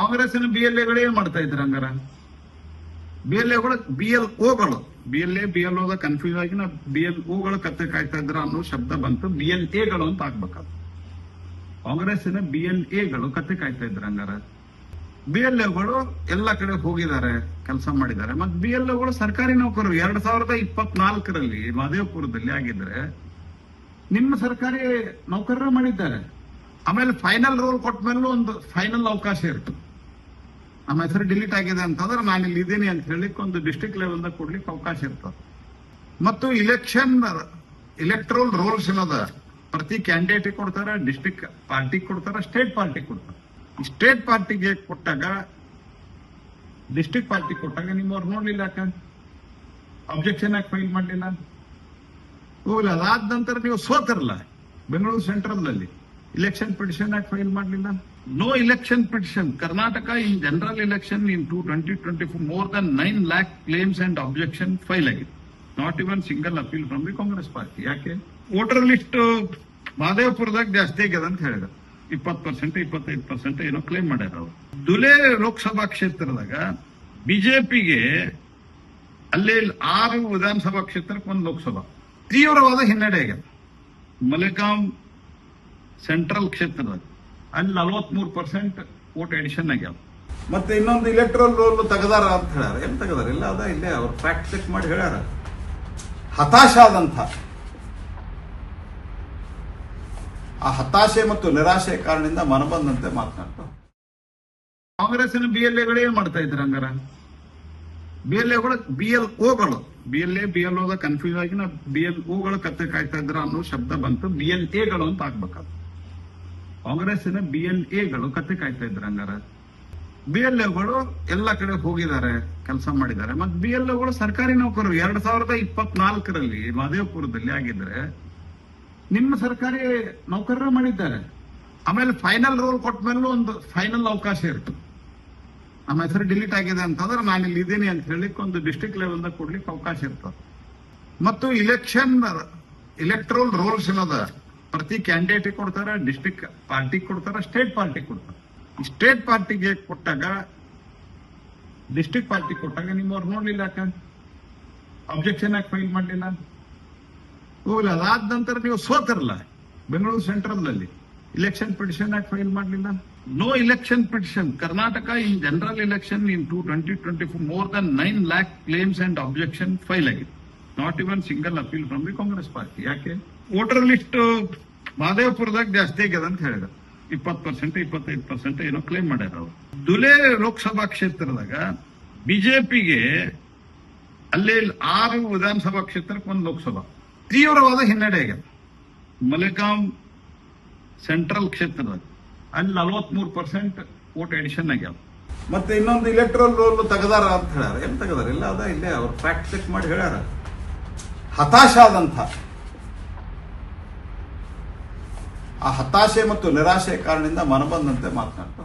ಕಾಂಗ್ರೆಸ್ಸಿನ BLAಗಳು ಏನ್ ಮಾಡ್ತಾ ಇದ್ರು ಹಂಗಾರ? BLAಗಳು BLA BLO ಕನ್ಫ್ಯೂಸ್ ಆಗಿ ನಾ BLOಗಳು ಕತ್ತೆ ಕಾಯ್ತಾ ಇದ್ರ ಅನ್ನೋ ಶಬ್ದ ಬಂತು. BLAಗಳು ಅಂತ ಆಗ್ಬೇಕದು. ಕಾಂಗ್ರೆಸ್ಸಿನ BLAಗಳು ಕತ್ತೆ ಕಾಯ್ತಾ ಇದ್ರ ಹಂಗಾರ? BLAಗಳು ಎಲ್ಲ ಕಡೆ ಹೋಗಿದ್ದಾರೆ, ಕೆಲಸ ಮಾಡಿದ್ದಾರೆ. ಮತ್ BLAಗಳು ಸರ್ಕಾರಿ ನೌಕರರು 2024ರಲ್ಲಿ ಮಹದೇವಪುರದಲ್ಲಿ ಆಗಿದ್ರೆ ನಿಮ್ಮ ಸರ್ಕಾರಿ ನೌಕರರ ಮಾಡಿದ್ದಾರೆ. ಆಮೇಲೆ ಫೈನಲ್ ರೋಲ್ ಕೊಟ್ಟ ಮೇಲೂ ಒಂದು ಫೈನಲ್ ಅವಕಾಶ ಇರ್ತದೆ. ನಮ್ಮ ಹೆಸರು ಡಿಲೀಟ್ ಆಗಿದೆ ಅಂತಂದ್ರೆ ನಾನು ಇಲ್ಲಿ ಇದ್ದೀನಿ ಅಂತ ಹೇಳಿಕ್ ಒಂದು ಡಿಸ್ಟ್ರಿಕ್ಟ್ ಲೆವೆಲ್ದಾಗ ಕೊಡ್ಲಿಕ್ಕೆ ಅವಕಾಶ ಇರ್ತದೆ. ಮತ್ತು ಇಲೆಕ್ಟ್ರಲ್ ರೋಲ್ಸ್ ಏನದ ಪ್ರತಿ ಕ್ಯಾಂಡಿಡೇಟ್ ಕೊಡ್ತಾರೆ, ಡಿಸ್ಟ್ರಿಕ್ಟ್ ಪಾರ್ಟಿ ಕೊಡ್ತಾರೆ, ಸ್ಟೇಟ್ ಪಾರ್ಟಿ ಕೊಡ್ತಾರೆ. ಸ್ಟೇಟ್ ಪಾರ್ಟಿಗೆ ಕೊಟ್ಟಾಗ ಡಿಸ್ಟ್ರಿಕ್ಟ್ ಪಾರ್ಟಿ ಕೊಟ್ಟಾಗ ನಿಮ್ಮವ್ರು ನೋಡ್ಲಿಲ್ಲ, ಯಾಕ ಅಬ್ಜೆಕ್ಷನ್ ಯಾಕೆ ಫೈಲ್ ಮಾಡಲಿಲ್ಲ? ಹೋಗಿಲ್ಲ. ಅದಾದ ನಂತರ ನೀವು ಸೋತಿರಲ್ಲ ಬೆಂಗಳೂರು ಸೆಂಟ್ರಲ್ ನಲ್ಲಿ ಇಲೆಕ್ಷನ್ ಪಿಟಿಷನ್ ಯಾಕೆ ಫೈಲ್ ಮಾಡಲಿಲ್ಲ? No election petition. Karnataka in general election in 2024 more than 9 lakh claims and objection file ಆಗಿದೆ. Not even single appeal from the Congress party. ಯಾಕೆ? ವೋಟರ್ ಲಿಸ್ಟ್ ಮಹದೇವಪುರದಾಗ ಜಾಸ್ತಿ ಆಗ್ಯದ ಅಂತ ಹೇಳಿದ. 20% 25% ಏನೋ ಕ್ಲೇಮ್ ಮಾಡ್ಯಾರ ಅವರು. ದುಲೆ ಲೋಕಸಭಾ ಕ್ಷೇತ್ರದಾಗ ಬಿಜೆಪಿಗೆ ಅಲ್ಲಿ 6 ವಿಧಾನಸಭಾ ಕ್ಷೇತ್ರಕ್ಕೆ 1 ಲೋಕಸಭಾ ತೀವ್ರವಾದ ಹಿನ್ನಡೆ ಆಗ್ಯದ. ಮಲೆಗಾಂ ಸೆಂಟ್ರಲ್ ಕ್ಷೇತ್ರದಾಗ ಅಲ್ಲಿ 43% ವೋಟ್ ಎಡಿಷನ್ ಆಗ್ಯಾವ. ಮತ್ತೆ ಇನ್ನೊಂದು ಇಲೆಕ್ಟ್ರಲ್ ರೋಲ್ ತೆಗದಾರ ಅಂತ ಹೇಳ್ಯಾರ. ಏನ್ ತೆಗದಾರ? ಇಲ್ಲ, ಅದ ಇಲ್ಲೇ ಅವ್ರು ಫ್ಯಾಕ್ಟ್ ಚೆಕ್ ಮಾಡಿ ಹೇಳ್ಯಾರ. ಹತಾಶ ಆದಂತ ಆ ಹತಾಶೆ ಮತ್ತು ನಿರಾಶೆ ಕಾರಣದಿಂದ ಮನಬಂದಂತೆ ಮಾತನಾಡ್ತಾರೆ. ಕಾಂಗ್ರೆಸ್ಸಿನ BLAಗಳು ಏನ್ ಮಾಡ್ತಾ ಇದ್ರು ಹಂಗಾರ? BLAಗಳು BLA BLO ಕನ್ಫ್ಯೂಸ್ ಆಗಿ ನಾ BLOಗಳು ಕತ್ತೆ ಕಾಯ್ತಾ ಇದ್ರ ಅನ್ನೋ ಶಬ್ದ ಬಂತು. BLAಗಳು ಅಂತ ಆಗ್ಬೇಕದು. ಕಾಂಗ್ರೆಸ್ಸಿನ BLAಗಳು ಕತ್ತೆ ಕಾಯ್ತಾ ಇದ್ರ ಹಂಗಾರ? BLAಗಳು ಎಲ್ಲ ಕಡೆ ಹೋಗಿದ್ದಾರೆ, ಕೆಲಸ ಮಾಡಿದ್ದಾರೆ. ಮತ್ BLAಗಳು ಸರ್ಕಾರಿ ನೌಕರರು 2024ರಲ್ಲಿ ಮಹದೇವಪುರದಲ್ಲಿ ಆಗಿದ್ರೆ ನಿಮ್ಮ ಸರ್ಕಾರಿ ನೌಕರರ ಮಾಡಿದ್ದಾರೆ. ಆಮೇಲೆ ಫೈನಲ್ ರೋಲ್ ಕೊಟ್ಟ ಮೇಲೂ ಒಂದು ಫೈನಲ್ ಅವಕಾಶ ಇರ್ತದೆ. ನಮ್ಮ ಹೆಸರು ಡಿಲೀಟ್ ಆಗಿದೆ ಅಂತಂದ್ರೆ ನಾನು ಇಲ್ಲಿ ಇದ್ದೀನಿ ಅಂತ ಹೇಳಿಕ್ ಒಂದು ಡಿಸ್ಟ್ರಿಕ್ಟ್ ಲೆವೆಲ್ದಾಗ ಕೊಡ್ಲಿಕ್ಕೆ ಅವಕಾಶ ಇರ್ತದೆ. ಮತ್ತು ಇಲೆಕ್ಟ್ರಲ್ ರೋಲ್ಸ್ ಏನದ ಪ್ರತಿ ಕ್ಯಾಂಡಿಡೇಟ್ ಕೊಡ್ತಾರೆ, ಡಿಸ್ಟ್ರಿಕ್ಟ್ ಪಾರ್ಟಿ ಕೊಡ್ತಾರೆ, ಸ್ಟೇಟ್ ಪಾರ್ಟಿ ಕೊಡ್ತಾರೆ. ಸ್ಟೇಟ್ ಪಾರ್ಟಿಗೆ ಕೊಟ್ಟಾಗ ಡಿಸ್ಟ್ರಿಕ್ಟ್ ಪಾರ್ಟಿ ಕೊಟ್ಟಾಗ ನಿಮ್ಮವ್ರು ನೋಡ್ಲಿಲ್ಲ, ಯಾಕ ಅಬ್ಜೆಕ್ಷನ್ ಯಾಕೆ ಫೈಲ್ ಮಾಡಲಿಲ್ಲ? ಹೋಗಿಲ್ಲ. ಅದಾದ ನಂತರ ನೀವು ಸೋತಿರಲ್ಲ ಬೆಂಗಳೂರು ಸೆಂಟ್ರಲ್ ನಲ್ಲಿ ಇಲೆಕ್ಷನ್ ಪಿಟಿಷನ್ ಯಾಕೆ ಫೈಲ್ ಮಾಡಲಿಲ್ಲ? No election petition. Karnataka in general election in 2024 more than 9 lakh claims and objection file ಆಗಿದೆ. Not even single appeal from the Congress party. ಯಾಕೆ? ವೋಟರ್ ಲಿಸ್ಟ್ ಮಹದೇವಪುರದಾಗ ಜಾಸ್ತಿ ಆಗ್ಯದ ಅಂತ ಹೇಳಿದ. 20% 25% ಏನೋ ಕ್ಲೇಮ್ ಮಾಡ್ಯಾರ ಅವರು. ದುಲೆ ಲೋಕಸಭಾ ಕ್ಷೇತ್ರದಾಗ ಬಿಜೆಪಿಗೆ ಅಲ್ಲಿ 6 ವಿಧಾನಸಭಾ ಕ್ಷೇತ್ರಕ್ಕೆ 1 ಲೋಕಸಭಾ ತೀವ್ರವಾದ ಹಿನ್ನಡೆ ಆಗ್ಯದ. ಮಲೆಗಾಂ ಸೆಂಟ್ರಲ್ ಕ್ಷೇತ್ರದಾಗ ಅಲ್ಲಿ 43% ವೋಟ್ ಎಡಿಷನ್ ಆಗ್ಯಾವ. ಮತ್ತೆ ಇನ್ನೊಂದು ಇಲೆಕ್ಟ್ರಲ್ ರೋಲ್ ತೆಗದಾರ ಅಂತ ಹೇಳ್ಯಾರ. ಏನ್ ತೆಗದಾರ? ಇಲ್ಲ, ಅದ ಇಲ್ಲೇ ಅವ್ರು ಫ್ಯಾಕ್ಟ್ ಚೆಕ್ ಮಾಡಿ ಹೇಳ್ಯಾರ. ಹತಾಶ ಆದಂತ ಆ ಹತಾಶೆ ಮತ್ತು ನಿರಾಶೆ ಕಾರಣದಿಂದ ಮನಬಂದಂತೆ ಮಾತನಾಡ್ತಾರೆ.